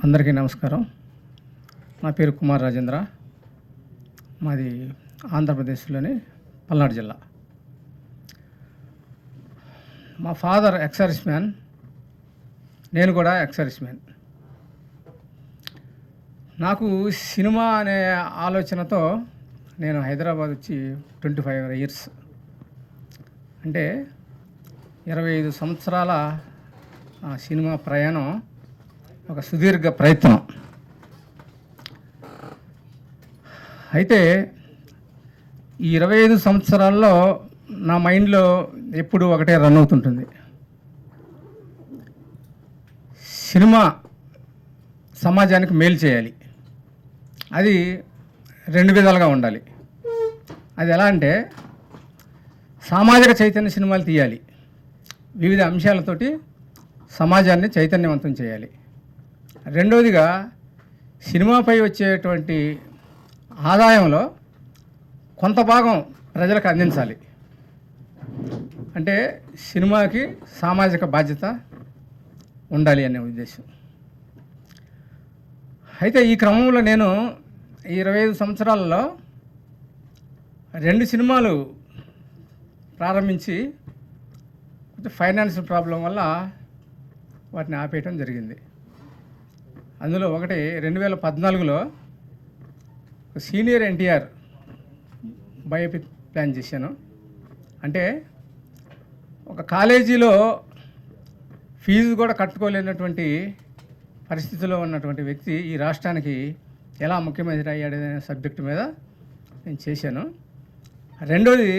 అందరికీ నమస్కారం. నా పేరు కుమార్ రాజేంద్ర. మాది ఆంధ్రప్రదేశ్లోని పల్నాడు జిల్లా. మా ఫాదర్ ఎక్స్-సర్వీస్ మ్యాన్, నేను కూడా ఎక్స్-సర్వీస్ మ్యాన్. నాకు సినిమా అనే ఆలోచనతో నేను హైదరాబాద్ వచ్చి 25 years, అంటే 25 సంవత్సరాల సినిమా ప్రయాణం, ఒక సుదీర్ఘ ప్రయత్నం. అయితే ఈ 25 సంవత్సరాల్లో నా మైండ్లో ఎప్పుడు ఒకటే రన్ అవుతుంటుంది. సినిమా సమాజానికి మేలు చేయాలి. అది 2 విధాలుగా ఉండాలి. అది ఎలా అంటే, సామాజిక చైతన్య సినిమాలు తీయాలి, వివిధ అంశాలతోటి సమాజాన్ని చైతన్యవంతం చేయాలి. రెండవదిగా, సినిమాపై వచ్చేటువంటి ఆదాయంలో కొంత భాగం ప్రజలకు అందించాలి. అంటే సినిమాకి సామాజిక బాధ్యత ఉండాలి అనే ఉద్దేశం. అయితే ఈ క్రమంలో నేను ఈ 25 సంవత్సరాలలో 2 సినిమాలు ప్రారంభించి ఫైనాన్షియల్ ప్రాబ్లం వల్ల వాటిని ఆపేయటం జరిగింది. అందులో ఒకటి 2014లో సీనియర్ ఎన్టీఆర్ బయోపిక్ ప్లాన్ చేశాను. అంటే ఒక కాలేజీలో ఫీజు కూడా కట్టుకోలేనటువంటి పరిస్థితిలో ఉన్నటువంటి వ్యక్తి ఈ రాష్ట్రానికి ఎలా ముఖ్యమంత్రి అయ్యాడనే సబ్జెక్టు మీద నేను చేశాను. రెండోది,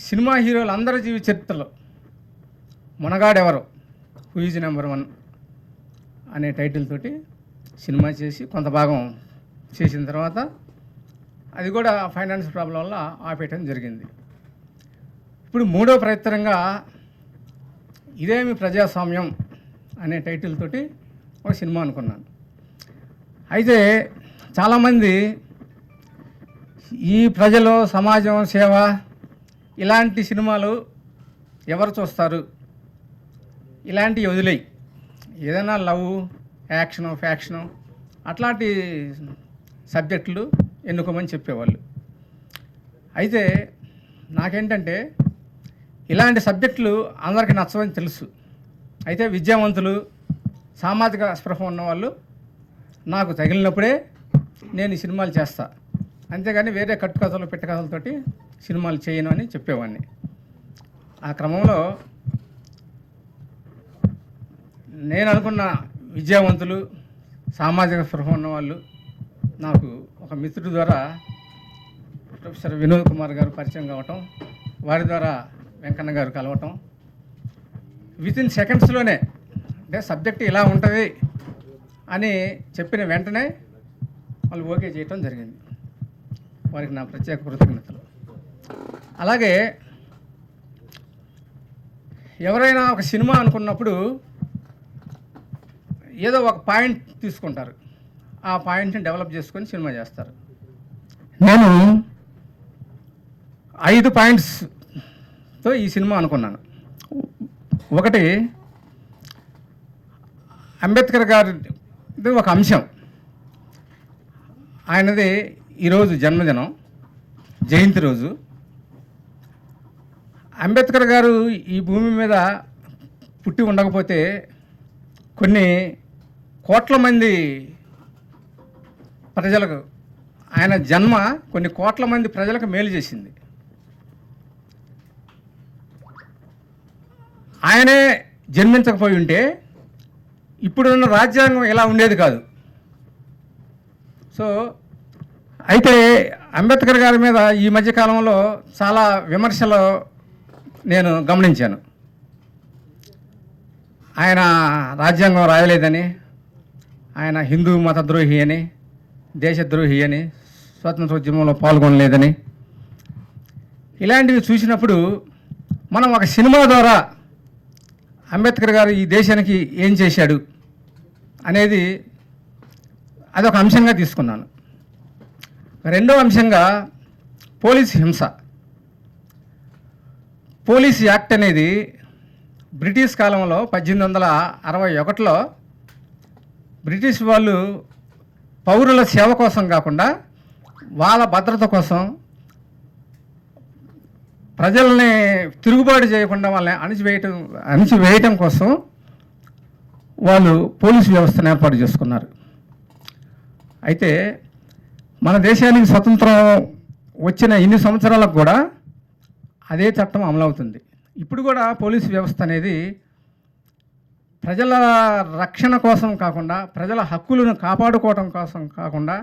సినిమా హీరోలు అందరి జీవిత చరిత్రలో మొనగాడెవరు, హూ ఈజ్ నెంబర్ 1 అనే టైటిల్ తోటి సినిమా చేసి కొంత భాగం చేసిన తర్వాత అది కూడా ఫైనాన్స్ ప్రాబ్లం వల్ల ఆపేయటం జరిగింది. ఇప్పుడు 3వ ప్రయత్నంగా ఇదేమి ప్రజాస్వామ్యం అనే టైటిల్ తోటి ఒక సినిమా అనుకున్నాను. అయితే చాలామంది ఈ ప్రజలు, సమాజం, సేవ ఇలాంటి సినిమాలు ఎవరు చూస్తారు, ఇలాంటివి వదిలేయి, ఏదైనా లవ్, యాక్షను, ఫ్యాక్షను అట్లాంటి సబ్జెక్టులు ఎన్నుకోమని చెప్పేవాళ్ళు. అయితే నాకేంటంటే, ఇలాంటి సబ్జెక్టులు అందరికీ నచ్చవని తెలుసు. అయితే విద్యావంతులు, సామాజిక స్పృహ ఉన్నవాళ్ళు నాకు తగిలినప్పుడే నేను ఈ సినిమాలు చేస్తా, అంతేగాని వేరే కట్టుకథలు, పెట్టకథలతోటి సినిమాలు చేయను అని చెప్పేవాడిని. ఆ క్రమంలో నేను అనుకున్న విద్యావంతులు, సామాజిక స్పృహ ఉన్నవాళ్ళు నాకు ఒక మిత్రుడి ద్వారా ప్రొఫెసర్ వినోద్ కుమార్ గారు పరిచయం కావటం, వారి ద్వారా వెంకన్న గారు కలవటం, వితిన్ సెకండ్స్లోనే అంటే సబ్జెక్ట్ ఇలా ఉంటుంది అని చెప్పిన వెంటనే వాళ్ళు ఓకే చేయటం జరిగింది. వారికి నా ప్రత్యేక కృతజ్ఞతలు. అలాగే ఎవరైనా ఒక సినిమా అనుకున్నప్పుడు ఏదో ఒక పాయింట్ తీసుకుంటారు, ఆ పాయింట్ని డెవలప్ చేసుకొని సినిమా చేస్తారు. నేను 5 పాయింట్స్తో ఈ సినిమా అనుకున్నాను. ఒకటి, అంబేద్కర్ గారిది ఒక అంశం. ఆయనది ఈరోజు జన్మదినం, జయంతి రోజు. అంబేద్కర్ గారు ఈ భూమి మీద పుట్టి ఉండకపోతే కొన్ని కోట్ల మంది ప్రజలకు, ఆయన జన్మ కొన్ని కోట్ల మంది ప్రజలకు మేలు చేసింది. ఆయనే జన్మించకపోయి ఉంటే ఇప్పుడున్న రాజ్యాంగం ఎలా ఉండేది కాదు. సో అయితే అంబేద్కర్ గారి మీద ఈ మధ్యకాలంలో చాలా విమర్శలు నేను గమనించాను. ఆయన రాజ్యాంగం రాయలేదని, ఆయన హిందూ మతద్రోహి అని, దేశద్రోహి అని, స్వాతంత్రోద్యమంలో పాల్గొనలేదని, ఇలాంటివి చూసినప్పుడు మనం ఒక సినిమా ద్వారా అంబేద్కర్ గారు ఈ దేశానికి ఏం చేశాడు అనేది అదొక అంశంగా తీసుకున్నాను. రెండో అంశంగా పోలీస్ హింస. పోలీస్ యాక్ట్ అనేది బ్రిటిష్ కాలంలో 1861లో బ్రిటిష్ వాళ్ళు పౌరుల సేవ కోసం కాకుండా వాళ్ళ భద్రత కోసం, ప్రజల్ని తిరుగుబాటు చేయకుండా వాళ్ళని అణిచివేయటం కోసం వాళ్ళు పోలీసు వ్యవస్థను ఏర్పాటు చేసుకున్నారు. అయితే మన దేశానికి స్వతంత్రం వచ్చిన ఇన్ని సంవత్సరాలకు కూడా అదే చట్టం అమలవుతుంది. ఇప్పుడు కూడా పోలీసు వ్యవస్థ అనేది ప్రజల రక్షణ కోసం కాకుండా, ప్రజల హక్కులను కాపాడుకోవటం కోసం కాకుండా,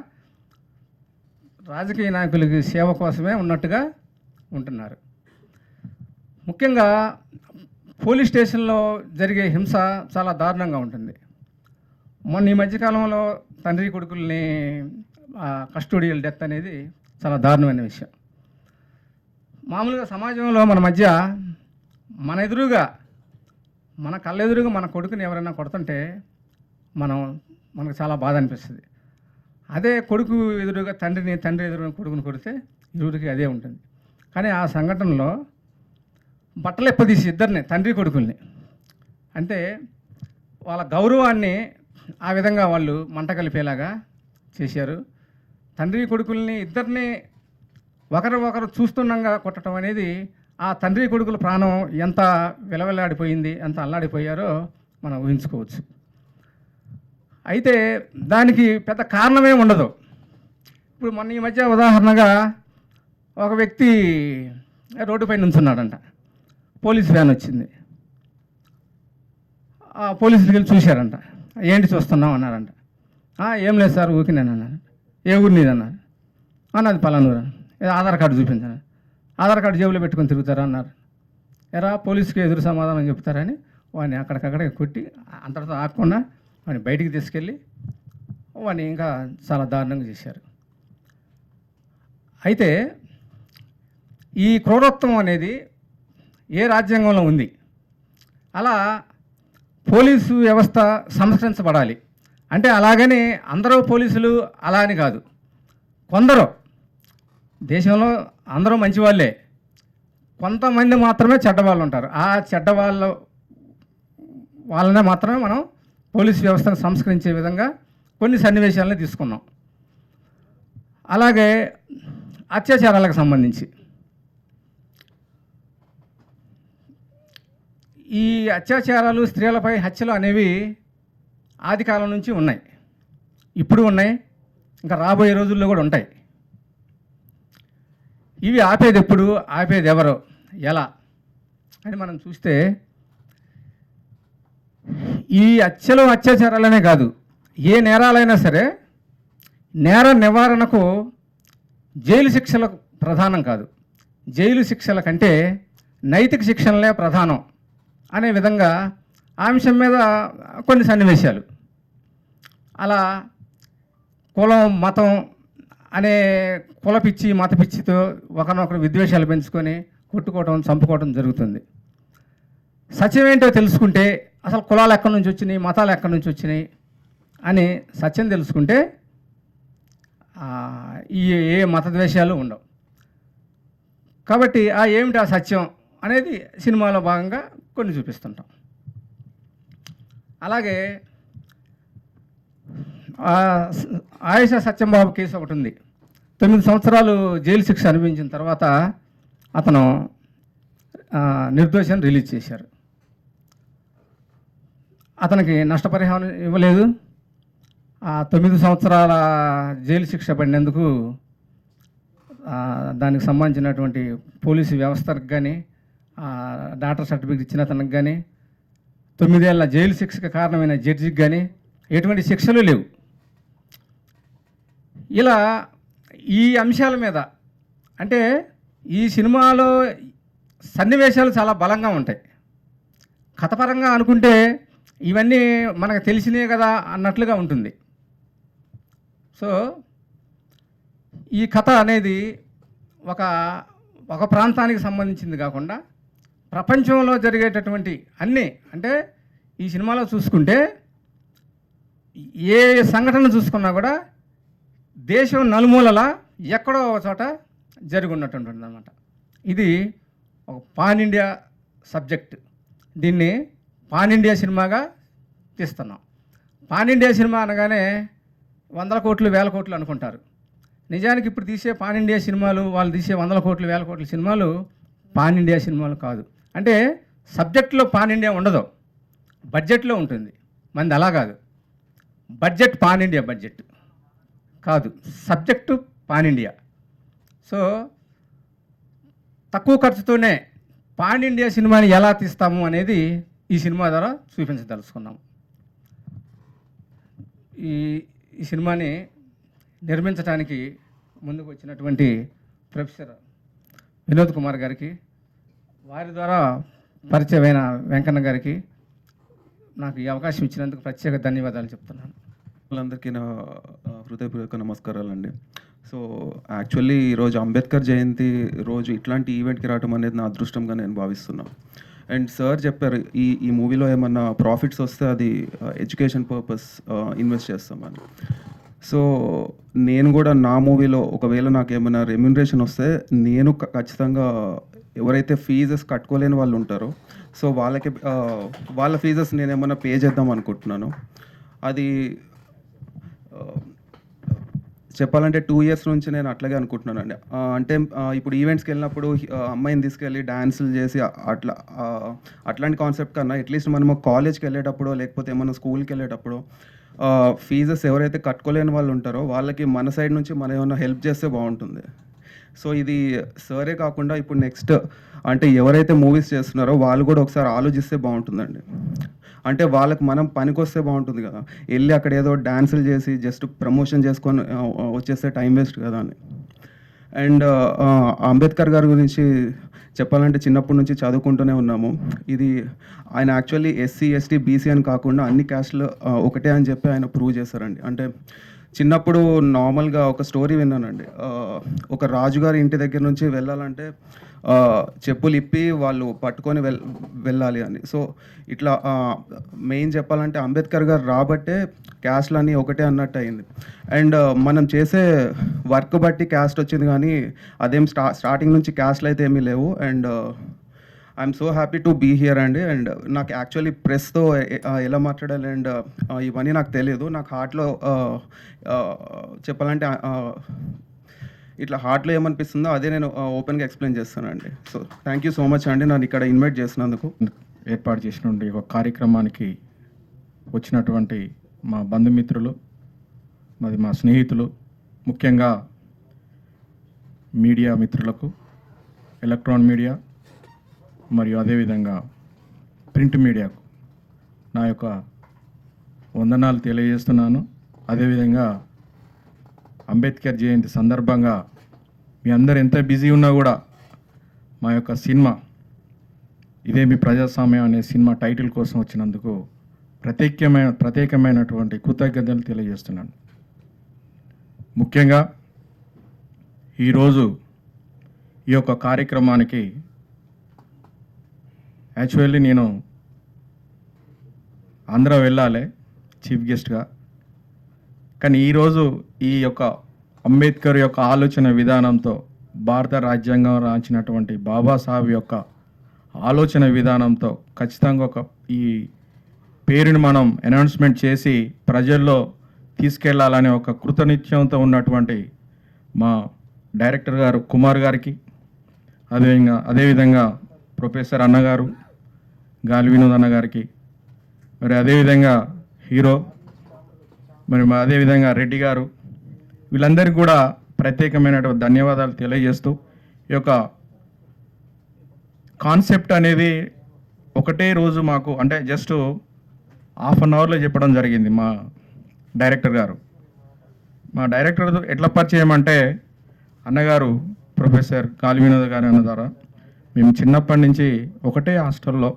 రాజకీయ నాయకులకి సేవ కోసమే ఉన్నట్టుగా ఉంటున్నారు. ముఖ్యంగా పోలీస్ స్టేషన్లో జరిగే హింస చాలా దారుణంగా ఉంటుంది. మొన్న ఈ మధ్యకాలంలో తండ్రి కొడుకుల్ని కస్టోడియల్ డెత్ అనేది చాలా దారుణమైన విషయం. మామూలుగా సమాజంలో మన మధ్య మన ఎదురుగా, మన కళ్ళెదురుగా మన కొడుకుని ఎవరైనా కొడుతుంటే మనకు చాలా బాధ అనిపిస్తుంది. అదే కొడుకు ఎదురుగా తండ్రి ఎదురుగా కొడుకుని కొడితే ఇరువురికి అదే ఉంటుంది. కానీ ఆ సంఘటనలో బట్టలు ఎప్పదీసి ఇద్దరిని, తండ్రి కొడుకుల్ని, అంటే వాళ్ళ గౌరవాన్ని ఆ విధంగా వాళ్ళు మంట కలిపేలాగా చేశారు. తండ్రి కొడుకుల్ని ఇద్దరిని ఒకరు చూస్తుండగా కొట్టడం అనేది ఆ తండ్రి కొడుకుల ప్రాణం ఎంత విలవిల్లాడిపోయింది, ఎంత అల్లాడిపోయారో మనం ఊహించుకోవచ్చు. అయితే దానికి పెద్ద కారణమే ఉండదు. ఇప్పుడు మొన్న ఈ మధ్య ఉదాహరణగా ఒక వ్యక్తి రోడ్డుపై నుంచున్నాడంట. పోలీస్ వ్యాన్ వచ్చింది. పోలీసులు వెళ్ళి చూశారంట. ఏంటి చూస్తున్నావు అన్నారంట. ఏం లేదు సార్, ఊకినేను అన్నారు. ఏ ఊరు నీదన్నారు. నాది పలానూరు. ఏదో ఆధార్ కార్డు చూపించాను. ఆధార్ కార్డు జేబులో పెట్టుకొని తిరుగుతారా అన్నారు. ఎరా పోలీసుకి ఎదురు సమాధానం చెప్తారని వాడిని అక్కడికక్కడే కొట్టి అంతటితో ఆపకుండా వాడిని బయటికి తీసుకెళ్ళి వాడిని ఇంకా చాలా దారుణంగా చేశారు. అయితే ఈ క్రూరత్వం అనేది ఏ రాజ్యాంగంలో ఉంది? అలా పోలీసు వ్యవస్థ సంస్కరించబడాలి. అంటే అలాగని అందరూ పోలీసులు అలా అని కాదు. కొందరు, దేశంలో అందరూ మంచివాళ్ళే, కొంతమంది మాత్రమే చెడ్డవాళ్ళు ఉంటారు. ఆ వాళ్ళనే మాత్రమే మనం పోలీసు వ్యవస్థను సంస్కరించే విధంగా కొన్ని సన్నివేశాలను తీసుకున్నాం. అలాగే అత్యాచారాలకు సంబంధించి ఈ అత్యాచారాలు, స్త్రీలపై హత్యలు అనేవి ఆది కాలం నుంచి ఉన్నాయి, ఇప్పుడు ఉన్నాయి, ఇంకా రాబోయే రోజుల్లో కూడా ఉంటాయి. ఇవి ఆపేది ఎప్పుడు, ఆపేది ఎవరో, ఎలా అని మనం చూస్తే ఈ అత్యాచారాలనే కాదు, ఏ నేరాలైనా సరే నేర నివారణకు జైలు శిక్షలు ప్రధానం కాదు. జైలు శిక్షల కంటే నైతిక శిక్షణలే ప్రధానం అనే విధంగా ఆ అంశం మీద కొన్ని సన్నివేశాలు, అలా కులం, మతం అనే కులపిచ్చి, మతపిచ్చితో ఒకరినొకరు విద్వేషాలు పెంచుకొని కొట్టుకోవడం, చంపుకోవడం జరుగుతుంది. సత్యం ఏంటో తెలుసుకుంటే, అసలు కులాలు ఎక్కడి నుంచి వచ్చినాయి, మతాలు ఎక్కడి నుంచి వచ్చినాయి అని సత్యం తెలుసుకుంటే ఏ మతద్వేషాలు ఉండవు. కాబట్టి ఏమిటి ఆ సత్యం అనేది సినిమాలో భాగంగా కొన్ని చూపిస్తుంటాం. అలాగే ఆయేషా సత్యంబాబు కేసు ఒకటి ఉంది. 9 సంవత్సరాలు జైలు శిక్ష అనుభవించిన తర్వాత అతను నిర్దోషాన్ని రిలీజ్ చేశారు. అతనికి నష్టపరిహారం ఇవ్వలేదు. 9 సంవత్సరాల జైలు శిక్ష పడినందుకు దానికి సంబంధించినటువంటి పోలీసు వ్యవస్థకు కానీ, డాక్టర్ సర్టిఫికేట్ ఇచ్చిన అతనికి కానీ, 9 ఏళ్ల జైలు శిక్షకు కారణమైన జడ్జికి కానీ ఎటువంటి శిక్షలు లేవు. ఇలా ఈ అంశాల మీద, అంటే ఈ సినిమాలో సన్నివేశాలు చాలా బలంగా ఉంటాయి. కథపరంగా అనుకుంటే ఇవన్నీ మనకు తెలిసినవి కదా అన్నట్లుగా ఉంటుంది. సో ఈ కథ అనేది ఒక ఒక ప్రాంతానికి సంబంధించింది కాకుండా ప్రపంచంలో జరిగేటటువంటి అన్నీ, అంటే ఈ సినిమాలో చూసుకుంటే ఏ సంఘటన చూసుకున్నా కూడా దేశం నలుమూలల ఎక్కడో ఒక చోట జరిగి ఉన్నటువంటి అనమాట. ఇది ఒక పాన్ ఇండియా సబ్జెక్ట్. దీన్ని పాన్ ఇండియా సినిమాగా తీస్తున్నాం. పాన్ ఇండియా సినిమా అనగానే 100 కోట్లు 1000 కోట్లు అనుకుంటారు. నిజానికి ఇప్పుడు తీసే పాన్ ఇండియా సినిమాలు, వాళ్ళు తీసే 100 కోట్లు 1000 కోట్ల సినిమాలు పాన్ ఇండియా సినిమాలు కాదు. అంటే సబ్జెక్ట్లో పాన్ ఇండియా ఉండదు, బడ్జెట్లో ఉంటుంది. మంది అలా కాదు, బడ్జెట్ పాన్ ఇండియా బడ్జెట్ కాదు, సబ్జెక్టు పాన్ ఇండియా. సో తక్కువ ఖర్చుతోనే పాన్ ఇండియా సినిమాని ఎలా తీస్తాము అనేది ఈ సినిమా ద్వారా చూపించదలుచుకున్నాము. ఈ సినిమాని నిర్మించడానికి ముందుకు వచ్చినటువంటి ప్రొఫెసర్ వినోద్ కుమార్ గారికి, వారి ద్వారా పరిచయమైన వెంకన్న గారికి నాకు ఈ అవకాశం ఇచ్చినందుకు ప్రత్యేక ధన్యవాదాలు చెప్తున్నాను. వాళ్ళందరికీ నా హృదయపూర్వక నమస్కారాలండి. సో యాక్చువల్లీ ఈరోజు అంబేద్కర్ జయంతి రోజు ఇట్లాంటి ఈవెంట్కి రావడం అనేది నా అదృష్టంగా నేను భావిస్తున్నాను. అండ్ సార్ చెప్పారు ఈ మూవీలో ఏమన్నా ప్రాఫిట్స్ వస్తే అది ఎడ్యుకేషన్ పర్పస్ ఇన్వెస్ట్ చేస్తామని. సో నేను కూడా నా మూవీలో ఒకవేళ నాకు ఏమైనా రెమ్యునరేషన్ వస్తే నేను ఖచ్చితంగా ఎవరైతే ఫీజెస్ కట్టుకోలేని వాళ్ళు ఉంటారో సో వాళ్ళకి వాళ్ళ ఫీజెస్ నేను ఏమైనా పే చేద్దాం అనుకుంటున్నాను. అది చెప్పాలంటే 2 years నుంచి నేను అట్లాగే అనుకుంటున్నానండి. అంటే ఇప్పుడు ఈవెంట్స్కి వెళ్ళినప్పుడు అమ్మాయిని తీసుకెళ్ళి డ్యాన్సులు చేసి అట్లాంటి కాన్సెప్ట్ కన్నా అట్లీస్ట్ మనము కాలేజ్కి వెళ్ళేటప్పుడు లేకపోతే ఏమైనా స్కూల్కి వెళ్ళేటప్పుడు ఫీజెస్ ఎవరైతే కట్టుకోలేని వాళ్ళు ఉంటారో వాళ్ళకి మన సైడ్ నుంచి మనం ఏమైనా హెల్ప్ చేస్తే బాగుంటుంది. సో ఇది సరే కాకుండా ఇప్పుడు నెక్స్ట్ అంటే ఎవరైతే మూవీస్ చేస్తున్నారో వాళ్ళు కూడా ఒకసారి ఆలోచిస్తే బాగుంటుందండి. అంటే వాళ్ళకి మనం పనికొస్తే బాగుంటుంది కదా, వెళ్ళి అక్కడ ఏదో డ్యాన్సులు చేసి జస్ట్ ప్రమోషన్ చేసుకొని వచ్చేస్తే టైం వేస్ట్ కదా అని. అండ్ అంబేద్కర్ గారి గురించి చెప్పాలంటే చిన్నప్పటి నుంచి చదువుకుంటూనే ఉన్నాము. ఇది ఆయన యాక్చువల్లీ ఎస్సీ ఎస్టీ బీసీ అని కాకుండా అన్ని క్యాస్ట్లు ఒకటే అని చెప్పి ఆయన ప్రూవ్ చేశారండి. అంటే చిన్నప్పుడు నార్మల్గా ఒక స్టోరీ విన్నానండి. ఒక రాజుగారి ఇంటి దగ్గర నుంచి వెళ్ళాలంటే చెప్పులు ఇప్పి వాళ్ళు పట్టుకొని వెళ్ళాలి అని. సో ఇట్లా మెయిన్ చెప్పాలంటే అంబేద్కర్ గారు రాబట్టే క్యాస్ట్లన్నీ ఒకటే అన్నట్టు అయింది. అండ్ మనం చేసే వర్క్ బట్టి క్యాస్ట్ వచ్చింది, కానీ అదేం స్టార్టింగ్ నుంచి క్యాస్ట్లు అయితే ఏమీ లేవు. And I'm so happy to be here అండి. అండ్ నాకు యాక్చువల్లీ ప్రెస్తో ఎలా మాట్లాడాలి అండ్ ఇవన్నీ నాకు తెలియదు. నాకు హార్ట్లో చెప్పాలంటే ఇట్లా హార్ట్లో ఏమనిపిస్తుందో అదే నేను ఓపెన్గా ఎక్స్ప్లెయిన్ చేస్తానండి. So thank you so much అండి నన్ను ఇక్కడ ఇన్వైట్ చేసినందుకు. ఏర్పాటు చేసినటువంటి ఒక కార్యక్రమానికి వచ్చినటువంటి మా బంధుమిత్రులు, మరి మా స్నేహితులు, ముఖ్యంగా మీడియా మిత్రులకు, ఎలక్ట్రాన్ మీడియా మరియు అదేవిధంగా ప్రింట్ మీడియాకు నా యొక్క వందనాలు తెలియజేస్తున్నాను. అదేవిధంగా అంబేద్కర్ జయంతి సందర్భంగా మీ అందరు ఎంత బిజీ ఉన్నా కూడా మా యొక్క సినిమా ఇదేమి ప్రజాస్వామ్యం అనే సినిమా టైటిల్ కోసం వచ్చినందుకు ప్రత్యేకమైనటువంటి కృతజ్ఞతలు తెలియజేస్తున్నాను. ముఖ్యంగా ఈరోజు ఈ యొక్క కార్యక్రమానికి యాక్చువల్లీ నేను ఆంధ్ర వెళ్ళాలి చీఫ్ గెస్ట్గా, కానీ ఈరోజు ఈ యొక్క అంబేద్కర్ యొక్క ఆలోచన విధానంతో భారత రాజ్యాంగం రాసినటువంటి బాబాసాహెబ్ యొక్క ఆలోచన విధానంతో ఖచ్చితంగా ఈ పేరుని మనం అనౌన్స్మెంట్ చేసి ప్రజల్లో తీసుకెళ్లాలనే ఒక కృతనిశ్చయంతో ఉన్నటువంటి మా డైరెక్టర్ గారు కుమార్ గారికి, అదేవిధంగా ప్రొఫెసర్ అన్నగారు గాలి వినోద్ అన్న గారికి, మరి అదేవిధంగా హీరో, మరి అదేవిధంగా రెడ్డి గారు, వీళ్ళందరికీ కూడా ప్రత్యేకమైనటువంటి ధన్యవాదాలు తెలియజేస్తూ ఈ యొక్క కాన్సెప్ట్ అనేది ఒకటే రోజు మాకు అంటే జస్ట్ ½ an hourలో చెప్పడం జరిగింది మా డైరెక్టర్ గారు. మా డైరెక్టర్ ఎట్లా పరిచయం అంటే అన్నగారు ప్రొఫెసర్ గాలి వినోద్ గారు అన్న ద్వారా మేము చిన్నప్పటి నుంచి ఒకటే హాస్టల్లో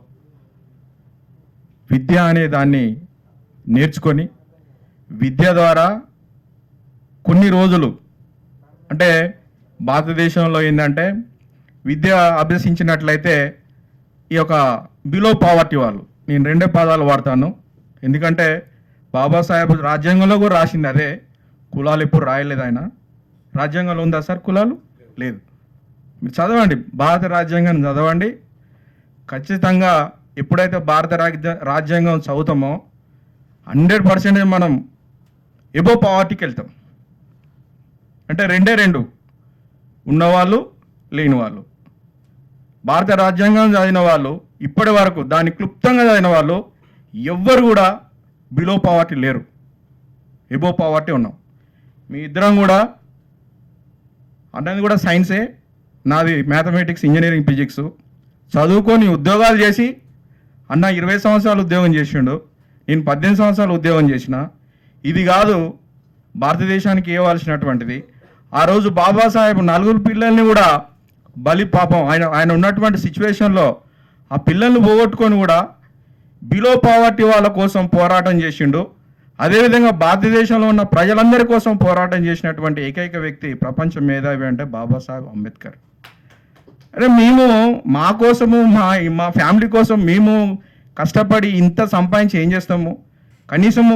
విద్య అనే దాన్ని నేర్చుకొని విద్య ద్వారా కొన్ని రోజులు అంటే భారతదేశంలో ఏంటంటే విద్య అభ్యసించినట్లయితే ఈ యొక్క బిలో పావర్టీ వాళ్ళు, నేను రెండే పదాలు వాడతాను ఎందుకంటే బాబాసాహెబ్ రాజ్యాంగంలో కూడా రాసింది అదే. కులాలు ఎప్పుడు రాయలేదు ఆయన. రాజ్యాంగంలో ఉందా సార్ కులాలు? లేదు. మీరు చదవండి, భారత రాజ్యాంగాన్ని చదవండి. ఖచ్చితంగా ఎప్పుడైతే భారత రాజ్యాంగం చదువుతామో 100% మనం ఎబో పావర్టీకి వెళ్తాం. అంటే రెండు ఉన్నవాళ్ళు లేని వాళ్ళు. భారత రాజ్యాంగం చదివిన వాళ్ళు ఇప్పటి వరకు దాన్ని క్లుప్తంగా చదివిన వాళ్ళు ఎవ్వరు కూడా బిలో పావర్టీ లేరు, ఎబో పావర్టీ ఉన్నాం. మీ ఇద్దరం కూడా, అన్నది కూడా సైన్సే, నాది మ్యాథమెటిక్స్, ఇంజనీరింగ్, ఫిజిక్స్ చదువుకొని ఉద్యోగాలు చేసి, అన్న 20 సంవత్సరాలు ఉద్యోగం చేసిండు, నేను 18 సంవత్సరాలు ఉద్యోగం చేసిన. ఇది కాదు భారతదేశానికి ఇవ్వాల్సినటువంటిది. ఆ రోజు బాబాసాహెబ్ 4 పిల్లల్ని కూడా బలి, పాపం ఆయన ఉన్నటువంటి సిచ్యువేషన్లో ఆ పిల్లల్ని పోగొట్టుకొని కూడా బిలో పావర్టీ వాళ్ళ కోసం పోరాటం చేసిండు. అదేవిధంగా భారతదేశంలో ఉన్న ప్రజలందరి కోసం పోరాటం చేసినటువంటి ఏకైక వ్యక్తి ప్రపంచ మేధావి అంటే బాబాసాహెబ్ అంబేద్కర్. అరే మేము మా కోసము, మా ఫ్యామిలీ కోసం మేము కష్టపడి ఇంత సంపాదించి ఏం చేస్తాము? కనీసము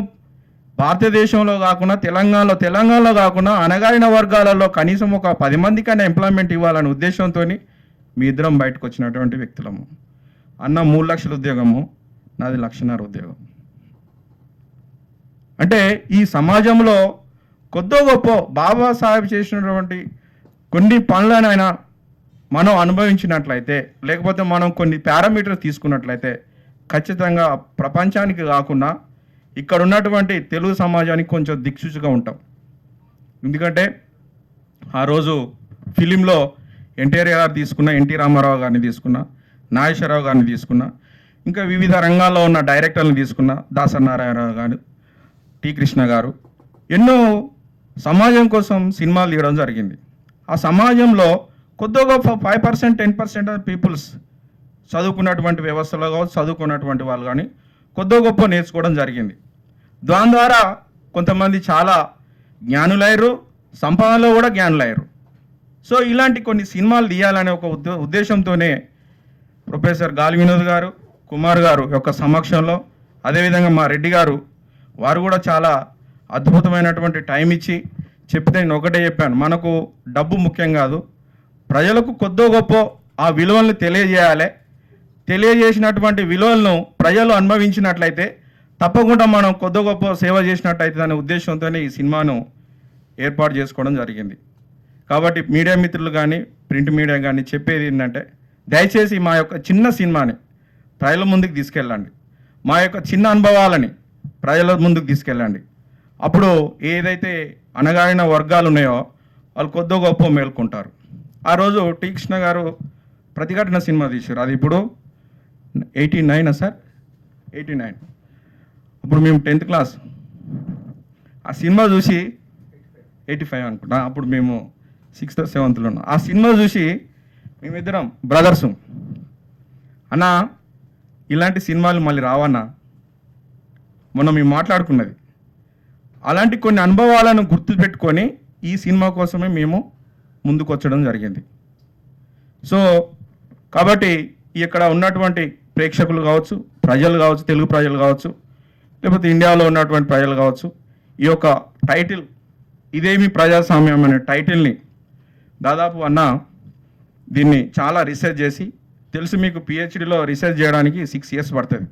భారతదేశంలో కాకుండా తెలంగాణలో కాకుండా అణగారిన వర్గాలలో కనీసం ఒక 10 మందికైనా ఎంప్లాయ్మెంట్ ఇవ్వాలనే ఉద్దేశంతో మీ ఇద్దరం బయటకు వచ్చినటువంటి వ్యక్తులము. అన్న 3 లక్షల ఉద్యోగము, నాది 1.5 ఉద్యోగం. అంటే ఈ సమాజంలో కొద్దో గొప్ప బాబాసాహెబ్ చేసినటువంటి కొన్ని పనులను ఆయన మనం అనుభవించినట్లయితే, లేకపోతే మనం కొన్ని పారామీటర్స్ తీసుకున్నట్లయితే ఖచ్చితంగా ప్రపంచానికి కాకుండా ఇక్కడ ఉన్నటువంటి తెలుగు సమాజానికి కొంచెం దిక్సూచిగా ఉంటాం. ఎందుకంటే ఆ రోజు ఫిలింలో ఎన్టీఆర్ గారు తీసుకున్న, ఎన్టీ రామారావు గారిని తీసుకున్న, నాగేశ్వరరావు గారిని తీసుకున్న, ఇంకా వివిధ రంగాల్లో ఉన్న డైరెక్టర్లను తీసుకున్న, దాసనారాయణరావు గారు, టి కృష్ణ గారు ఎన్నో సమాజం కోసం సినిమాలు తీయడం జరిగింది. ఆ సమాజంలో కొద్ది గొప్ప 5% 10% ఆఫ్ పీపుల్స్ చదువుకున్నటువంటి వ్యవస్థలో కావచ్చు, చదువుకున్నటువంటి వాళ్ళు కానీ కొద్ది గొప్ప నేర్చుకోవడం జరిగింది. దాని ద్వారా కొంతమంది చాలా జ్ఞానులయ్యారు, సంపాదనలో కూడా జ్ఞానులయ్యారు. సో ఇలాంటి కొన్ని సినిమాలు తీయాలనే ఒక ఉద్దేశంతోనే ప్రొఫెసర్ గాలి వినోద్ గారు, కుమార్ గారు యొక్క సమక్షంలో, అదేవిధంగా మా రెడ్డి గారు, వారు కూడా చాలా అద్భుతమైనటువంటి టైం ఇచ్చి చెప్తే నేను ఒకటే చెప్పాను, మనకు డబ్బు ముఖ్యం కాదు, ప్రజలకు కొద్దో గొప్ప ఆ విలువలను తెలియజేయాలి. తెలియజేసినటువంటి విలువలను ప్రజలు అనుభవించినట్లయితే తప్పకుండా మనం కొద్దో గొప్ప సేవ చేసినట్టయితే అనే ఉద్దేశంతో ఈ సినిమాను ఏర్పాటు చేసుకోవడం జరిగింది. కాబట్టి మీడియా మిత్రులు కానీ, ప్రింట్ మీడియా కానీ చెప్పేది ఏంటంటే, దయచేసి మా యొక్క చిన్న సినిమాని ప్రజల ముందుకు తీసుకెళ్ళండి, మా యొక్క చిన్న అనుభవాలని ప్రజల ముందుకు తీసుకెళ్ళండి. అప్పుడు ఏదైతే అణగారిన వర్గాలు ఉన్నాయో వాళ్ళు కొద్దో గొప్ప మేల్కొంటారు. ఆ రోజు టి కృష్ణ గారు ప్రతిఘటన సినిమా తీశారు. అది ఇప్పుడు 89 సార్, 89. అప్పుడు మేము 10th క్లాస్. ఆ సినిమా చూసి 85 అనుకుంటా, అప్పుడు మేము 6th 7th ఉన్నాం. ఆ సినిమా చూసి మేమిద్దరం బ్రదర్సు, అన్నా ఇలాంటి సినిమాలు మళ్ళీ రావన్నా, మొన్న మేము మాట్లాడుకున్నది. అలాంటి కొన్ని అనుభవాలను గుర్తుపెట్టుకొని ఈ సినిమా కోసమే మేము ముందుకు వచ్చడం జరిగింది. సో కాబట్టి ఇక్కడ ఉన్నటువంటి ప్రేక్షకులు కావచ్చు, ప్రజలు కావచ్చు, తెలుగు ప్రజలు కావచ్చు, లేకపోతే ఇండియాలో ఉన్నటువంటి ప్రజలు కావచ్చు, ఈ యొక్క టైటిల్ ఇదేమి ప్రజాస్వామ్యం అనే టైటిల్ని దాదాపు దీన్ని చాలా రీసెర్చ్ చేసి, తెలుసు మీకు పిహెచ్డిలో రీసెర్చ్ చేయడానికి 6 years పడుతుంది.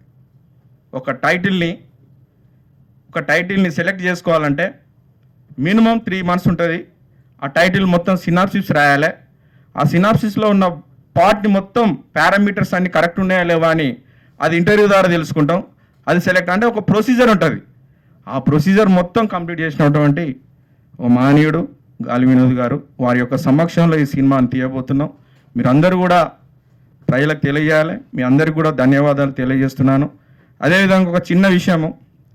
ఒక టైటిల్ని సెలెక్ట్ చేసుకోవాలంటే మినిమం 3 months ఉంటుంది. ఆ టైటిల్ మొత్తం సినాప్సిస్ రాయాలి. ఆ సినాప్సిస్లో ఉన్న పార్ట్ని మొత్తం పారామీటర్స్ అన్ని కరెక్ట్ ఉన్నాయా లేవా అని అది ఇంటర్వ్యూ ద్వారా తెలుసుకుంటాం. అది సెలెక్ట్ అంటే ఒక ప్రొసీజర్ ఉంటుంది. ఆ ప్రొసీజర్ మొత్తం కంప్లీట్ చేసినటువంటి ఓ మహనీయుడు గాలి వినోద్ గారు, వారి యొక్క సమక్షంలో ఈ సినిమాని తీయబోతున్నాం. మీరందరూ కూడా ప్రజలకు తెలియజేయాలి. మీ అందరికీ కూడా ధన్యవాదాలు తెలియజేస్తున్నాను. అదేవిధంగా ఒక చిన్న విషయము,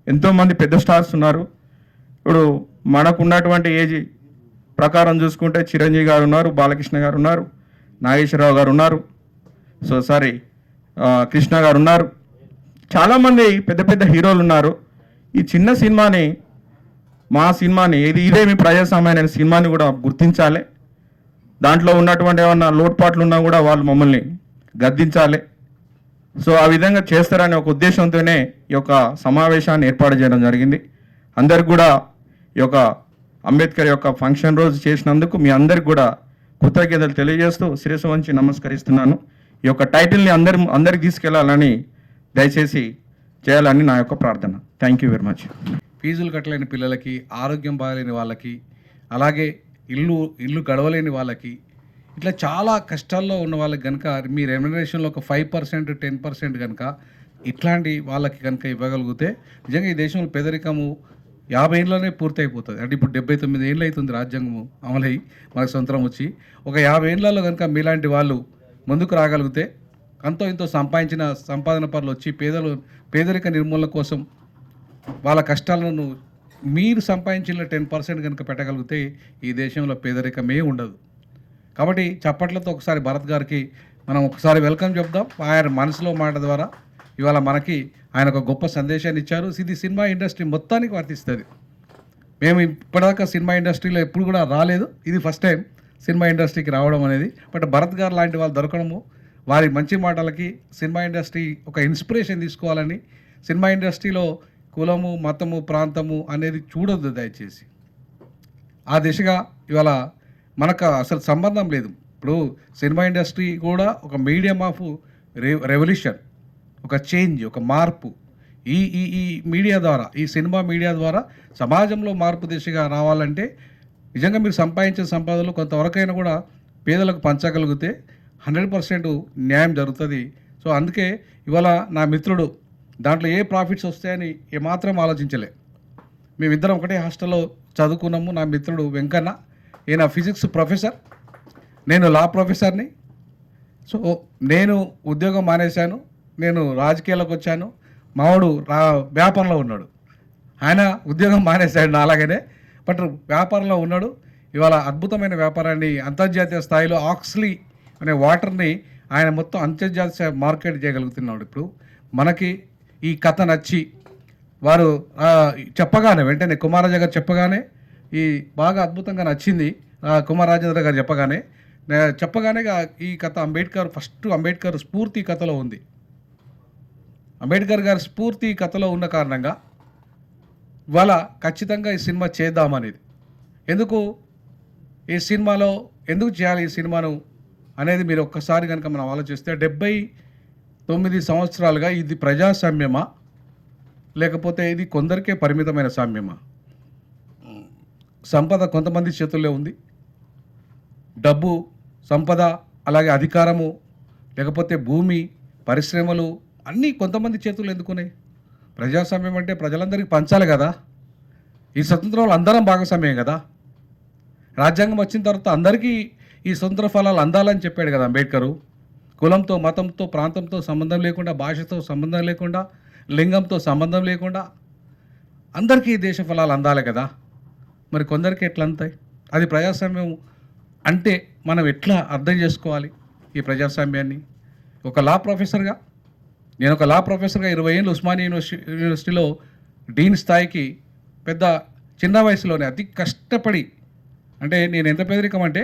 ఎంతోమంది పెద్ద స్టార్స్ ఉన్నారు. ఇప్పుడు మనకు ఉన్నటువంటి ఏజ్ ప్రకారం చూసుకుంటే చిరంజీవి గారు ఉన్నారు, బాలకృష్ణ గారు ఉన్నారు, నాగేశ్వరరావు గారు ఉన్నారు, కృష్ణ గారు ఉన్నారు. చాలామంది పెద్ద పెద్ద హీరోలు ఉన్నారు. ఈ చిన్న సినిమాని, మా సినిమాని, ఇదేమి ప్రజాస్వామ్యం అనే సినిమాని కూడా గుర్తించాలి. దాంట్లో ఉన్నటువంటి ఏమన్నా లోటుపాట్లు ఉన్నా కూడా వాళ్ళు మమ్మల్ని గద్దించాలి. సో ఆ విధంగా చేస్తారనే ఒక ఉద్దేశంతోనే ఈ యొక్క సమావేశాన్ని ఏర్పాటు చేయడం జరిగింది. అందరికి కూడా ఈ యొక్క అంబేద్కర్ యొక్క ఫంక్షన్ రోజు చేసినందుకు మీ అందరికి కూడా కృతజ్ఞతలు తెలియజేస్తూ శిరస్సు వంచి నమస్కరిస్తున్నాను. ఈ యొక్క టైటిల్ని అందరికి తీసుకెళ్లాలని దయచేసి చేయాలని నా యొక్క ప్రార్థన. Thank you very much. ఫీజులు కట్టలేని పిల్లలకి, ఆరోగ్యం బాగలేని వాళ్ళకి, అలాగే ఇల్లు గడవలేని వాళ్ళకి, ఇట్లా చాలా కష్టాల్లో ఉన్న వాళ్ళకి కనుక మీ రెమ్యునరేషన్లో ఒక 5% 10% కనుక ఇట్లాంటి వాళ్ళకి కనుక ఇవ్వగలిగితే నిజంగా ఈ దేశంలో పేదరికము 50 ఏళ్ళలోనే పూర్తయిపోతుంది. అంటే ఇప్పుడు 79 ఏళ్ళు అవుతుంది రాజ్యాంగము అమలై మనకు స్వతంత్రం వచ్చి. ఒక 50 ఏళ్ళలో కనుక మీలాంటి వాళ్ళు ముందుకు రాగలిగితే అంతో ఇంతో సంపాదించిన సంపాదన పనులు వచ్చి పేదరిక నిర్మూలన కోసం వాళ్ళ కష్టాలను మీరు సంపాదించిన 10% కనుక పెట్టగలిగితే ఈ దేశంలో పేదరికమే ఉండదు. కాబట్టి చప్పట్లతో ఒకసారి భరత్ గారికి మనం ఒకసారి వెల్కమ్ చెప్దాం. ఆయన మనసులో మాట ద్వారా ఇవాళ మనకి ఆయన ఒక గొప్ప సందేశాన్ని ఇచ్చారు. ఇది సినిమా ఇండస్ట్రీ మొత్తానికి వర్తిస్తుంది. మేము ఇప్పటిదాకా సినిమా ఇండస్ట్రీలో ఎప్పుడు కూడా రాలేదు, ఇది ఫస్ట్ టైం సినిమా ఇండస్ట్రీకి రావడం అనేది. బట్ భరత్ గారు లాంటి వాళ్ళు దొరకడము, వారి మంచి మాటలకి సినిమా ఇండస్ట్రీ ఒక ఇన్స్పిరేషన్ తీసుకోవాలని, సినిమా ఇండస్ట్రీలో కులము, మతము, ప్రాంతము అనేది చూడొద్దు దయచేసి. ఆ దిశగా ఇవాళ మనకు అసలు సంబంధం లేదు. ఇప్పుడు సినిమా ఇండస్ట్రీ కూడా ఒక మీడియం ఆఫ్ రెవల్యూషన్, ఒక చేంజ్, ఒక మార్పు. ఈ ఈ ఈ మీడియా ద్వారా, ఈ సినిమా మీడియా ద్వారా సమాజంలో మార్పు దిశగా రావాలంటే నిజంగా మీరు సంపాదించిన సంపాదనలో కొంతవరకైనా కూడా పేదలకు పంచగలిగితే 100% న్యాయం జరుగుతుంది. సో అందుకే ఇవాళ నా మిత్రుడు దాంట్లో ఏ ప్రాఫిట్స్ వస్తాయని ఏమాత్రం ఆలోచించలే. మేమిద్దరం ఒకటే హాస్టల్లో చదువుకున్నాము. నా మిత్రుడు వెంకన్న, ఈయన ఫిజిక్స్ ప్రొఫెసర్, నేను లా ప్రొఫెసర్ని. సో నేను ఉద్యోగం మానేశాను, నేను రాజకీయాల్లోకి వచ్చాను. మావాడు వ్యాపారంలో ఉన్నాడు. ఆయన ఉద్యోగం మానేశాడు నాలాగనే, బట్ వ్యాపారంలో ఉన్నాడు. ఇవాళ అద్భుతమైన వ్యాపారాన్ని అంతర్జాతీయ స్థాయిలో ఆక్స్లీ అనే వాటర్ని ఆయన మొత్తం అంతర్జాతీయ మార్కెట్ చేయగలుగుతున్నాడు. ఇప్పుడు మనకి ఈ కథ నచ్చి వారు చెప్పగానే వెంటనే కుమారరాజా గారు చెప్పగానే ఈ బాగా అద్భుతంగా నచ్చింది. కుమారరాజేంద్ర గారు చెప్పగానే ఈ కథ అంబేద్కర్ స్ఫూర్తి కథలో ఉంది. అంబేద్కర్ గారి స్ఫూర్తి కథలో ఉన్న కారణంగా ఇవాళ ఖచ్చితంగా ఈ సినిమా చేద్దామనేది. ఈ సినిమాలో ఎందుకు చేయాలి ఈ సినిమాను అనేది మీరు ఒక్కసారి కనుక మనం ఆలోచిస్తే 79 సంవత్సరాలుగా ఇది ప్రజాస్వామ్యమా లేకపోతే ఇది కొందరికే పరిమితమైన సామ్యమా? సంపద కొంతమంది చేతుల్లో ఉంది, డబ్బు, సంపద, అలాగే అధికారము, లేకపోతే భూమి, పరిశ్రమలు అన్నీ కొంతమంది చేతుల్లో ఎందుకున్నాయి? ప్రజాస్వామ్యం అంటే ప్రజలందరికీ పంచాలి కదా. ఈ స్వతంత్రంలో అందరం భాగస్వామ్యం కదా. రాజ్యాంగం వచ్చిన తర్వాత అందరికీ ఈ స్వతంత్ర ఫలాలు అందాలని చెప్పాడు కదా అంబేద్కరు. కులంతో, మతంతో, ప్రాంతంతో సంబంధం లేకుండా, భాషతో సంబంధం లేకుండా, లింగంతో సంబంధం లేకుండా అందరికీ ఈ దేశ ఫలాలు అందాలి కదా. మరి కొందరికి ఎట్లా అంతాయి? అది ప్రజాస్వామ్యం అంటే మనం ఎట్లా అర్థం చేసుకోవాలి ఈ ప్రజాస్వామ్యాన్ని? నేను ఒక లా ప్రొఫెసర్గా 20 ఏళ్ళు ఉస్మానియా యూనివర్సిటీలో డీన్ స్థాయికి చిన్న వయసులోనే అతి కష్టపడి, అంటే నేను ఎంత పేదరికం అంటే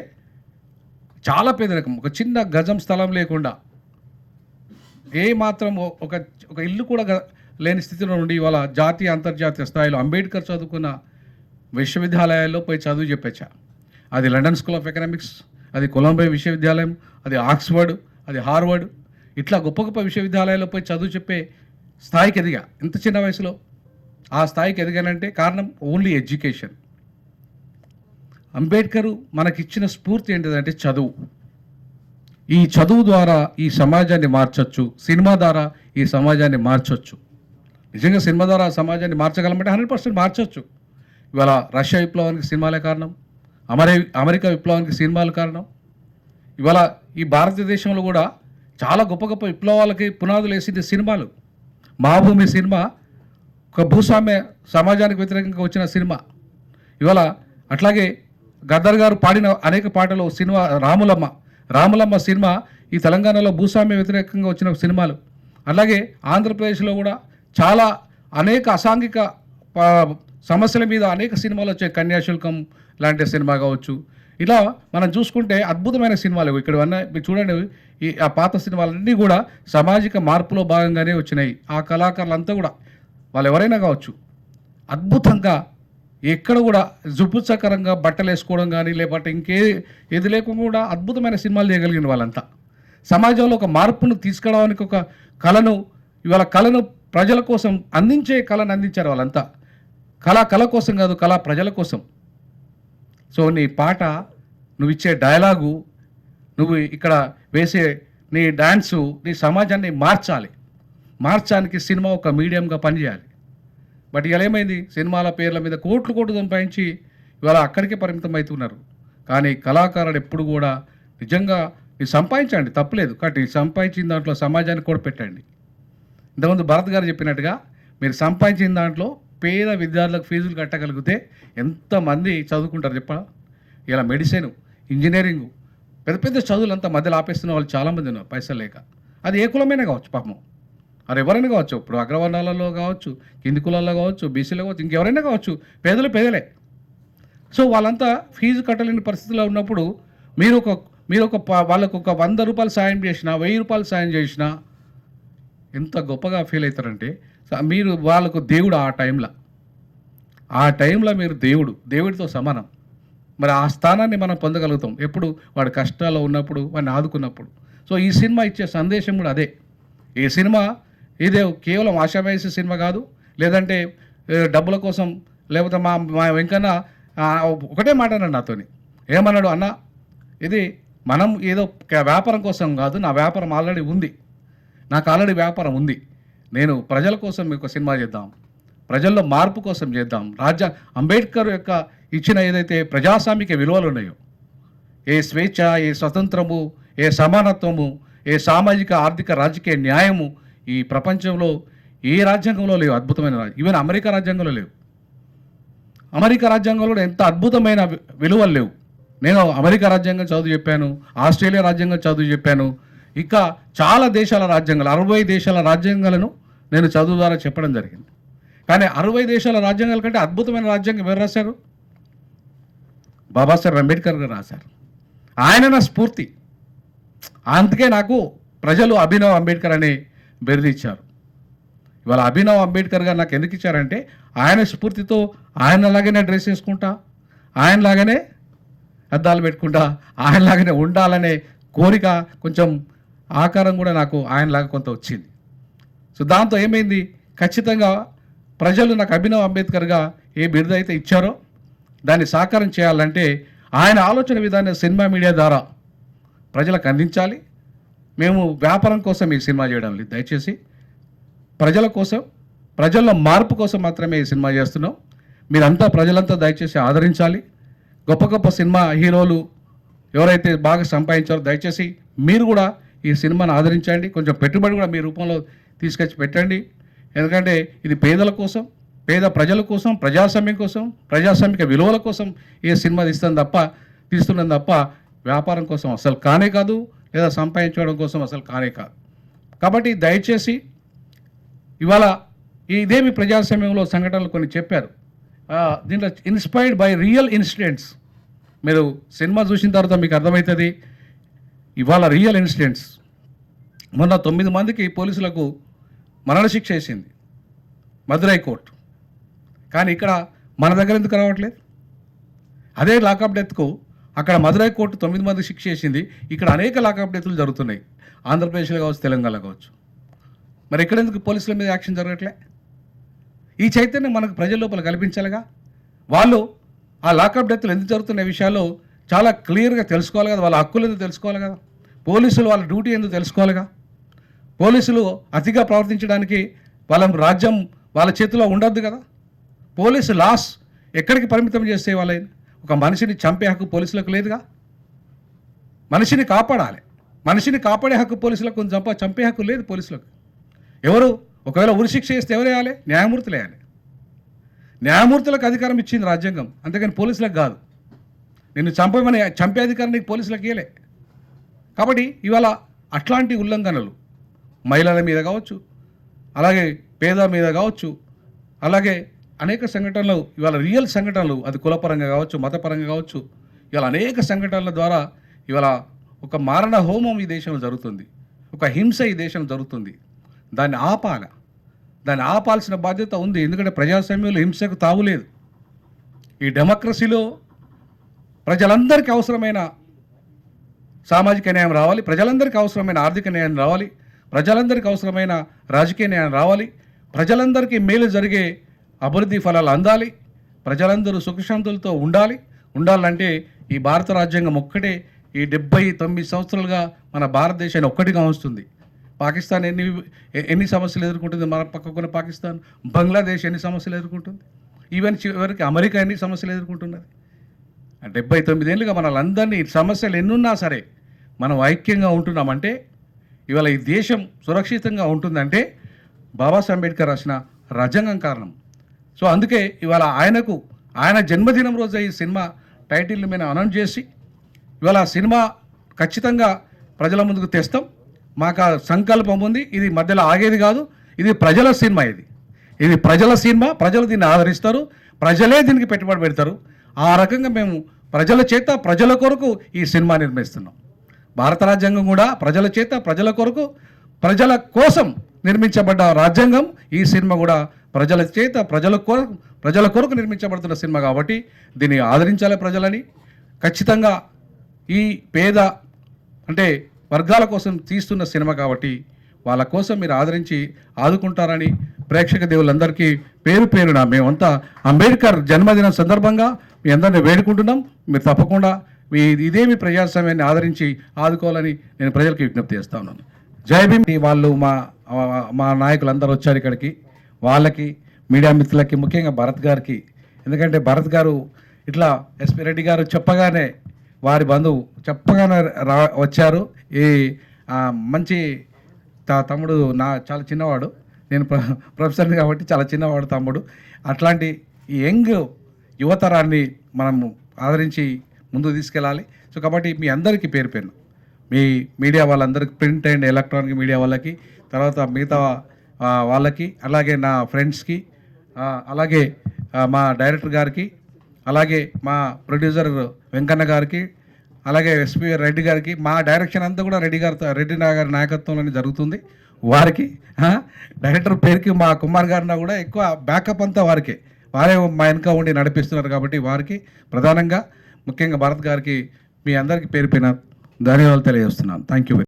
చాలా పేదరికం, ఒక చిన్న గజం స్థలం లేకుండా, ఏ మాత్రం ఒక ఇల్లు కూడా లేని స్థితిలో నుండి ఇవాళ జాతీయ అంతర్జాతీయ స్థాయిలో అంబేద్కర్ చదువుకున్న విశ్వవిద్యాలయాల్లో పోయి చదువు చెప్పచ్చా. అది లండన్ స్కూల్ ఆఫ్ ఎకనామిక్స్, అది కొలంబియా విశ్వవిద్యాలయం, అది ఆక్స్ఫర్డ్, అది హార్వర్డ్, ఇట్లా గొప్ప గొప్ప విశ్వవిద్యాలయాల్లో పోయి చదువు చెప్పే స్థాయికి ఎదిగా. ఇంత చిన్న వయసులో ఆ స్థాయికి ఎదిగానంటే కారణం ఓన్లీ ఎడ్యుకేషన్. అంబేద్కర్ మనకిచ్చిన స్ఫూర్తి ఏంటిదంటే చదువు. ఈ చదువు ద్వారా ఈ సమాజాన్ని మార్చొచ్చు, సినిమా ద్వారా ఈ సమాజాన్ని మార్చొచ్చు. నిజంగా సినిమా ద్వారా సమాజాన్ని మార్చగలమంటే 100% మార్చొచ్చు. ఇవాళ రష్యా విప్లవానికి సినిమాలే కారణం, అమెరికా విప్లవానికి సినిమాలు కారణం. ఇవాళ ఈ భారతదేశంలో కూడా చాలా గొప్ప గొప్ప విప్లవాలకి పునాదులు వేసింది సినిమాలు. మహాభూమి సినిమా ఒక భూస్వామ్య సమాజానికి వ్యతిరేకంగా వచ్చిన సినిమా. ఇవాళ అట్లాగే గద్దర్ గారు పాడిన అనేక పాటలు సినిమా రాములమ్మ సినిమా ఈ తెలంగాణలో భూస్వామ్య వ్యతిరేకంగా వచ్చిన సినిమాలు. అలాగే ఆంధ్రప్రదేశ్లో కూడా చాలా అనేక అసాంఘిక సమస్యల మీద అనేక సినిమాలు వచ్చాయి. కన్యాశుల్కం లాంటి సినిమా కావచ్చు. ఇలా మనం చూసుకుంటే అద్భుతమైన సినిమాలు ఇక్కడ మీరు చూడండి, ఆ పాత సినిమాలన్నీ కూడా సామాజిక మార్పులో భాగంగానే వచ్చినాయి. ఆ కళాకారులంతా కూడా వాళ్ళు ఎవరైనా కావచ్చు అద్భుతంగా ఎక్కడ కూడా జుపుత్సకరంగా బట్టలు వేసుకోవడం కానీ లేకపోతే ఏది లేకుండా కూడా అద్భుతమైన సినిమాలు చేయగలిగిన వాళ్ళంతా సమాజంలో ఒక మార్పును తీసుకురావడానికి ఒక కళను ఇవాళ కళను ప్రజల కోసం అందించే కళను అందించారు వాళ్ళంతా. కళ కోసం కాదు, కళ ప్రజల కోసం. సో నీ పాట, నువ్వు ఇచ్చే డైలాగు, నువ్వు ఇక్కడ వేసే నీ డ్యాన్సు నీ సమాజాన్ని మార్చడానికి సినిమా ఒక మీడియంగా పనిచేయాలి. బట్ ఇలా ఏమైంది, సినిమాల పేర్ల మీద కోట్లు సంపాదించి ఇవాళ అక్కడికే పరిమితం అవుతున్నారు. కానీ కళాకారుడు ఎప్పుడు కూడా నిజంగా మీరు సంపాదించండి, తప్పులేదు, కాబట్టి సంపాదించిన దాంట్లో సమాజానికి కూడా పెట్టండి. ఇంతకుముందు భరత్ గారు చెప్పినట్టుగా మీరు సంపాదించిన దాంట్లో పేద విద్యార్థులకు ఫీజులు కట్టగలిగితే ఎంతమంది చదువుకుంటారు చెప్ప. ఇలా మెడిసిన్, ఇంజనీరింగు, పెద్ద చదువులంతా మధ్యలో ఆపేస్తున్న వాళ్ళు చాలామంది ఉన్నారు పైసలు లేక. అది ఏ కులమైనా కావచ్చు, పాపం అది ఎవరైనా కావచ్చు, ఇప్పుడు అగ్రవర్ణాలలో కావచ్చు, కింది కులాల్లో కావచ్చు, బీసీలో కావచ్చు, ఇంకెవరైనా కావచ్చు, పేదలే. సో వాళ్ళంతా ఫీజు కట్టలేని పరిస్థితిలో ఉన్నప్పుడు మీరు వాళ్ళకు ఒక 100 రూపాయలు సాయం చేసినా, 1000 రూపాయలు సాయం చేసినా ఎంత గొప్పగా ఫీల్ అవుతారంటే మీరు వాళ్ళకు దేవుడు. ఆ టైంలో మీరు దేవుడితో సమానం. మరి ఆ స్థానాన్ని మనం పొందగలుగుతాం ఎప్పుడు, వాడు కష్టాల్లో ఉన్నప్పుడు, వాడిని ఆదుకున్నప్పుడు. సో ఈ సినిమా ఇచ్చే సందేశం కూడా అదే. ఈ సినిమా ఇదే కేవలం ఆశావాసి సినిమా కాదు, లేదంటే డబ్బుల కోసం, లేకపోతే మా వెంకన్న ఒకటే మాట అన్నాడు నాతోని. ఏమన్నాడు, అన్న ఇది మనం ఏదో వ్యాపారం కోసం కాదు, నా వ్యాపారం ఆల్రెడీ ఉంది, నాకు ఆల్రెడీ వ్యాపారం ఉంది, నేను ప్రజల కోసం మీకు సినిమా చేద్దాం, ప్రజల్లో మార్పు కోసం చేద్దాం. అంబేద్కర్ యొక్క ఇచ్చిన ఏదైతే ప్రజాస్వామిక విలువలు ఉన్నాయో, ఏ స్వేచ్ఛ, ఏ స్వతంత్రము, ఏ సమానత్వము, ఏ సామాజిక ఆర్థిక రాజకీయ న్యాయము ఈ ప్రపంచంలో ఏ రాజ్యాంగంలో లేవు. అద్భుతమైన ఈవెన్ అమెరికా రాజ్యాంగంలో లేవు. అమెరికా రాజ్యాంగంలో ఎంత అద్భుతమైన విలువలు లేవు. నేను అమెరికా రాజ్యాంగం చదువు చెప్పాను, ఆస్ట్రేలియా రాజ్యాంగం చదువు చెప్పాను, ఇంకా చాలా దేశాల రాజ్యాంగాలు 60 దేశాల రాజ్యాంగాలను నేను చదువు ద్వారా చెప్పడం జరిగింది. కానీ 60 దేశాల రాజ్యాంగాల కంటే అద్భుతమైన రాజ్యాంగం ఎవరు రాశారు? బాబాసాహెబ్ అంబేద్కర్ గారు రాశారు. ఆయన నా స్ఫూర్తి. అందుకే నాకు ప్రజలు అభినవ్ అంబేద్కర్ అనే బిరుదు ఇచ్చారు. ఇవాళ అభినవ్ అంబేద్కర్ గారు నాకు ఎందుకు ఇచ్చారంటే ఆయన స్ఫూర్తితో ఆయనలాగానే డ్రెస్ వేసుకుంటా, ఆయనలాగానే అద్దాలు పెట్టుకుంటా, ఆయనలాగానే ఉండాలనే కోరిక, కొంచెం ఆకారం కూడా నాకు ఆయనలాగా కొంత వచ్చింది. సో దాంతో ఏమైంది, ఖచ్చితంగా ప్రజలు నాకు అభినవ్ అంబేద్కర్గా ఏ బిరుదు అయితే ఇచ్చారో దాన్ని సాకారం చేయాలంటే ఆయన ఆలోచన విధానం సినిమా మీడియా ద్వారా ప్రజలకు అందించాలి. మేము వ్యాపారం కోసం ఈ సినిమా చేయడం లేదు, దయచేసి ప్రజల కోసం, ప్రజల్లో మార్పు కోసం మాత్రమే ఈ సినిమా చేస్తున్నాం. మీరంతా ప్రజలంతా దయచేసి ఆదరించాలి. గొప్ప సినిమా హీరోలు ఎవరైతే బాగా సంపాదించారో దయచేసి మీరు కూడా ఈ సినిమాను ఆదరించండి. కొంచెం పెట్టుబడి కూడా మీ రూపంలో తీసుకొచ్చి పెట్టండి. ఎందుకంటే ఇది పేదల కోసం, పేద ప్రజల కోసం, ప్రజాస్వామ్యం కోసం, ప్రజాస్వామిక విలువల కోసం ఏ సినిమా తీస్తున్నాం తప్ప వ్యాపారం కోసం అసలు కానే కాదు, లేదా సంపాదించడం కోసం అసలు కానే కాదు. కాబట్టి దయచేసి ఇవాళ ఇదేమి ప్రజాస్వామ్యంలో సంఘటనలు కొన్ని చెప్పారు, దీంట్లో ఇన్స్పైర్డ్ బై రియల్ ఇన్సిడెంట్స్. మీరు సినిమా చూసిన తర్వాత మీకు అర్థమవుతుంది. ఇవాళ రియల్ ఇన్సిడెంట్స్. మొన్న 9 మందికి పోలీసులకు మరణశిక్ష వేసింది మదురై కోర్టు. కానీ ఇక్కడ మన దగ్గర ఎందుకు రావట్లేదు? అదే లాకప్ డెత్కు అక్కడ మదురై కోర్టు 9 మందికి శిక్ష వేసింది, ఇక్కడ అనేక లాకప్ డెత్లు జరుగుతున్నాయి, ఆంధ్రప్రదేశ్లో కావచ్చు, తెలంగాణలో కావచ్చు. మరి ఇక్కడ ఎందుకు పోలీసుల మీద యాక్షన్ జరగట్లే? ఈ చైతన్యం మనకు ప్రజల లోపల కల్పించాలిగా. వాళ్ళు ఆ లాకప్ డెత్లు ఎందుకు జరుగుతున్న విషయాల్లో చాలా క్లియర్గా తెలుసుకోవాలి కదా, వాళ్ళ హక్కులు ఎందుకు తెలుసుకోవాలి కదా, పోలీసులు వాళ్ళ డ్యూటీ ఎందుకు తెలుసుకోవాలిగా. పోలీసులు అతిగా ప్రవర్తించడానికి వాళ్ళ రాజ్యం వాళ్ళ చేతిలో ఉండద్దు కదా. పోలీసు లాస్ ఎక్కడికి పరిమితం చేస్తే వాళ్ళ ఒక మనిషిని చంపే హక్కు పోలీసులకు లేదుగా. మనిషిని కాపాడాలి, మనిషిని కాపాడే హక్కు పోలీసులకు, చంపే హక్కు లేదు పోలీసులకు. ఎవరు ఒకవేళ ఉరిశిక్ష చేస్తే ఎవరు వేయాలి? న్యాయమూర్తులు వేయాలి. న్యాయమూర్తులకు అధికారం ఇచ్చింది రాజ్యాంగం, అంతేకాని పోలీసులకు కాదు. నిన్ను చంపే అధికారం నీకు పోలీసులకు ఇవ్వలే. కాబట్టి ఇవాళ అట్లాంటి ఉల్లంఘనలు మహిళల మీద కావచ్చు, అలాగే పేద మీద కావచ్చు, అలాగే అనేక సంఘటనలు ఇవాళ రియల్ సంఘటనలు, అది కులపరంగా కావచ్చు, మతపరంగా కావచ్చు, ఇవాళ అనేక సంఘటనల ద్వారా ఇవాళ ఒక మారణ హోమం ఈ దేశంలో జరుగుతుంది, ఒక హింస ఈ దేశంలో జరుగుతుంది. దాన్ని ఆపాల్సిన బాధ్యత ఉంది. ఎందుకంటే ప్రజాస్వామ్యంలో హింసకు తావులేదు. ఈ డెమోక్రసీలో ప్రజలందరికీ అవసరమైన సామాజిక న్యాయం రావాలి, ప్రజలందరికీ అవసరమైన ఆర్థిక న్యాయం రావాలి, ప్రజలందరికీ అవసరమైన రాజకీయ న్యాయం రావాలి, ప్రజలందరికీ మేలు జరిగే అభివృద్ధి ఫలాలు అందాలి, ప్రజలందరూ సుఖశాంతులతో ఉండాలంటే ఈ భారత రాజ్యాంగం ఒక్కటే ఈ 79 సంవత్సరాలుగా మన భారతదేశాన్ని ఒక్కటిగా ఉంచుతుంది. పాకిస్తాన్ ఎన్ని సమస్యలు ఎదుర్కొంటుంది, మన పక్కకున్న పాకిస్తాన్, బంగ్లాదేశ్ ఎన్ని సమస్యలు ఎదుర్కొంటుంది, ఈవెన్ చివరికి అమెరికా ఎన్ని సమస్యలు ఎదుర్కొంటున్నది. 79 ఏళ్ళుగా మనలందరినీ సమస్యలు ఎన్నున్నా సరే మనం ఐక్యంగా ఉంటున్నామంటే, ఇవాళ ఈ దేశం సురక్షితంగా ఉంటుందంటే బాబాసాహెబ్ అంబేద్కర్ రాసిన రాజ్యాంగం కారణం. సో అందుకే ఇవాళ ఆయన జన్మదినం రోజు ఈ సినిమా టైటిల్ని మేము అనౌన్స్ చేసి ఇవాళ ఆ సినిమా ఖచ్చితంగా ప్రజల ముందుకు తెస్తాం. మాకు ఆ సంకల్పం ఉంది. ఇది మధ్యలో ఆగేది కాదు. ఇది ప్రజల సినిమా. ఇది ప్రజల సినిమా. ప్రజలు దీన్ని ఆదరిస్తారు, ప్రజలే దీనికి పెట్టుబడి పెడతారు. ఆ రకంగా మేము ప్రజల చేత ప్రజల కొరకు ఈ సినిమా నిర్మిస్తున్నాం. భారత రాజ్యాంగం కూడా ప్రజల చేత ప్రజల కొరకు ప్రజల కోసం నిర్మించబడ్డ రాజ్యాంగం. ఈ సినిమా కూడా ప్రజల చేత ప్రజల కొరకు నిర్మించబడుతున్న సినిమా కాబట్టి దీన్ని ఆదరించాలి ప్రజలని. ఖచ్చితంగా ఈ పేద అంటే వర్గాల కోసం తీస్తున్న సినిమా కాబట్టి వాళ్ళ కోసం మీరు ఆదరించి ఆదుకుంటారని ప్రేక్షక దేవులందరికీ పేరున మేమంతా అంబేద్కర్ జన్మదినం సందర్భంగా మీ అందరినీ వేడుకుంటున్నాం. మీరు తప్పకుండా ఇదేమి ప్రజాస్వామ్యాన్ని ఆదరించి ఆదుకోవాలని నేను ప్రజలకు విజ్ఞప్తి చేస్తా ఉన్నాను. జై భీమ్. వాళ్ళు మా నాయకులందరూ వచ్చారు ఇక్కడికి. వాళ్ళకి మీడియా మిత్రులకి, ముఖ్యంగా భరత్ గారికి, ఎందుకంటే భరత్ గారు ఇట్లా ఎస్పీ రెడ్డి గారు చెప్పగానే వారి బంధువు చెప్పగానే వచ్చారు. ఈ మంచి తమ్ముడు చాలా చిన్నవాడు, నేను ప్రొఫెసర్ని కాబట్టి చాలా చిన్నవాడు తమ్ముడు. అట్లాంటి ఈ యంగ్ యువతరాన్ని మనం ఆదరించి ముందుకు తీసుకెళ్ళాలి. సో కాబట్టి మీ అందరికీ పేరు మీ మీడియా వాళ్ళందరికీ, ప్రింట్ అండ్ ఎలక్ట్రానిక్ మీడియా వాళ్ళకి, తర్వాత మిగతా వాళ్ళకి, అలాగే నా ఫ్రెండ్స్కి, అలాగే మా డైరెక్టర్ గారికి, అలాగే మా ప్రొడ్యూసర్ వెంకన్న గారికి, అలాగే ఎస్పీ రెడ్డి గారికి, మా డైరెక్షన్ అంతా కూడా రెడ్డి గారి నాయకత్వంలోనే జరుగుతుంది. వారికి డైరెక్టర్ పేరుకి మా కుమార్ గారిన కూడా ఎక్కువ బ్యాకప్ అంతా వారే మా వెనక ఉండి నడిపిస్తున్నారు. కాబట్టి వారికి ప్రధానంగా ముఖ్యంగా భరత్ గారికి మీ అందరికీ పేరు ధన్యవాదాలు తెలియజేస్తున్నాను. Thank you.